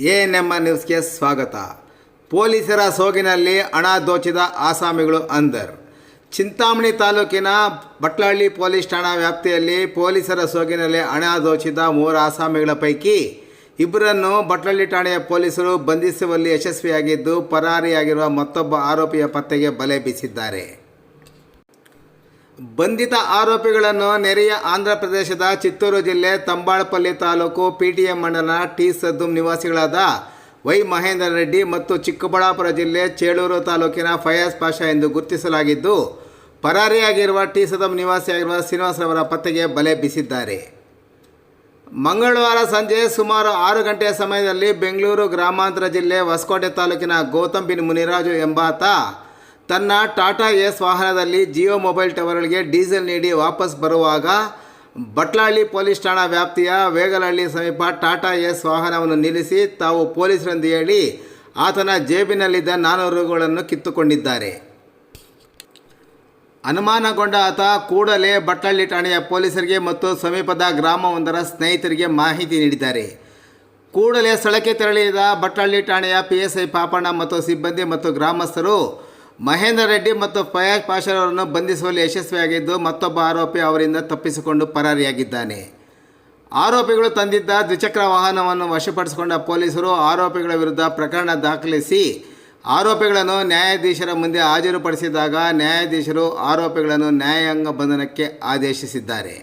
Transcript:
ANM ನ್ಯೂಸ್ಗೆ ಸ್ವಾಗತ. ಪೊಲೀಸರ ಸೋಗಿನಲ್ಲಿ ಹಣ ದೋಚಿದ ಆಸಾಮಿಗಳು ಅಂದರ್. ಚಿಂತಾಮಣಿ ತಾಲೂಕಿನ ಬಟ್ಲಹಳ್ಳಿ ಪೊಲೀಸ್ ಠಾಣಾ ವ್ಯಾಪ್ತಿಯಲ್ಲಿ ಪೊಲೀಸರ ಸೋಗಿನಲ್ಲಿ ಹಣ ದೋಚಿದ 3 ಆಸಾಮಿಗಳ ಪೈಕಿ ಇಬ್ಬರನ್ನು ಬಟ್ಲಹಳ್ಳಿ ಠಾಣೆಯ ಪೊಲೀಸರು ಬಂಧಿಸುವಲ್ಲಿ ಯಶಸ್ವಿಯಾಗಿದ್ದು, ಪರಾರಿಯಾಗಿರುವ ಮತ್ತೊಬ್ಬ ಆರೋಪಿಯ ಪತ್ತೆಗೆ ಬಲೆ ಬೀಸಿದ್ದಾರೆ. ಬಂಧಿತ ಆರೋಪಿಗಳನ್ನು ನೆರೆಯ ಆಂಧ್ರ ಪ್ರದೇಶದ ಚಿತ್ತೂರು ಜಿಲ್ಲೆ ತಂಬಾಳಪಲ್ಲಿ ತಾಲೂಕು ಪಿಟಿಎಂ ಮಂಡಲ ಟಿ ಸದ್ದುಂ ನಿವಾಸಿಗಳಾದ ವೈ ಮಹೇಂದ್ರ ರೆಡ್ಡಿ ಮತ್ತು ಚಿಕ್ಕಬಳ್ಳಾಪುರ ಜಿಲ್ಲೆ ಚೇಳೂರು ತಾಲೂಕಿನ ಫಯಾಜ್ ಪಾಷಾ ಎಂದು ಗುರುತಿಸಲಾಗಿದ್ದು, ಪರಾರಿಯಾಗಿರುವ ಟಿ ಸದ್ದುಂ ನಿವಾಸಿಯಾಗಿರುವ ಶ್ರೀನಿವಾಸರವರ ಪತ್ತೆಗೆ ಬಲೆ ಬೀಸಿದ್ದಾರೆ. ಮಂಗಳವಾರ ಸಂಜೆ ಸುಮಾರು 6 ಗಂಟೆಯ ಸಮಯದಲ್ಲಿ ಬೆಂಗಳೂರು ಗ್ರಾಮಾಂತರ ಜಿಲ್ಲೆ ಹೊಸಕೋಟೆ ತಾಲೂಕಿನ ಗೌತಮ್ ಬಿನ್ ಮುನಿರಾಜು ಎಂಬಾತ ತನ್ನ ಟಾಟಾ ಏಸ್ ವಾಹನದಲ್ಲಿ ಜಿಯೋ ಮೊಬೈಲ್ ಟವರ್ಗಳಿಗೆ ಡೀಸೆಲ್ ನೀಡಿ ವಾಪಸ್ ಬರುವಾಗ ಬಟ್ಲಹಳ್ಳಿ ಪೊಲೀಸ್ ಠಾಣಾ ವ್ಯಾಪ್ತಿಯ ವೇಗಲಹಳ್ಳಿ ಸಮೀಪ ಟಾಟಾ ಏಸ್ ವಾಹನವನ್ನು ನಿಲ್ಲಿಸಿ ತಾವು ಪೊಲೀಸರೆಂದು ಹೇಳಿ ಆತನ ಜೇಬಿನಲ್ಲಿದ್ದ 400 ರೂಗಳನ್ನು ಕಿತ್ತುಕೊಂಡಿದ್ದಾರೆ. ಅನುಮಾನಗೊಂಡ ಆತ ಕೂಡಲೇ ಬಟ್ಲಹಳ್ಳಿ ಠಾಣೆಯ ಪೊಲೀಸರಿಗೆ ಮತ್ತು ಸಮೀಪದ ಗ್ರಾಮವೊಂದರ ಸ್ನೇಹಿತರಿಗೆ ಮಾಹಿತಿ ನೀಡಿದ್ದಾರೆ. ಕೂಡಲೇ ಸ್ಥಳಕ್ಕೆ ತೆರಳಿದ ಬಟ್ಲಹಳ್ಳಿ ಠಾಣೆಯ PSI ಪಾಪಣ್ಣ ಮತ್ತು ಸಿಬ್ಬಂದಿ ಮತ್ತು ಗ್ರಾಮಸ್ಥರು ಮಹೇಂದ್ರ ರೆಡ್ಡಿ ಮತ್ತು ಫಯಾಜ್ ಪಾಷಾರವರನ್ನು ಬಂಧಿಸುವಲ್ಲಿ ಯಶಸ್ವಿಯಾಗಿದ್ದು, ಮತ್ತೊಬ್ಬ ಆರೋಪಿ ಅವರಿಂದ ತಪ್ಪಿಸಿಕೊಂಡು ಪರಾರಿಯಾಗಿದ್ದಾನೆ. ಆರೋಪಿಗಳು ತಂದಿದ್ದ ದ್ವಿಚಕ್ರ ವಾಹನವನ್ನು ವಶಪಡಿಸಿಕೊಂಡ ಪೊಲೀಸರು ಆರೋಪಿಗಳ ವಿರುದ್ಧ ಪ್ರಕರಣ ದಾಖಲಿಸಿ ಆರೋಪಿಗಳನ್ನು ನ್ಯಾಯಾಧೀಶರ ಮುಂದೆ ಹಾಜರುಪಡಿಸಿದಾಗ ನ್ಯಾಯಾಧೀಶರು ಆರೋಪಿಗಳನ್ನು ನ್ಯಾಯಾಂಗ ಬಂಧನಕ್ಕೆ ಆದೇಶಿಸಿದ್ದಾರೆ.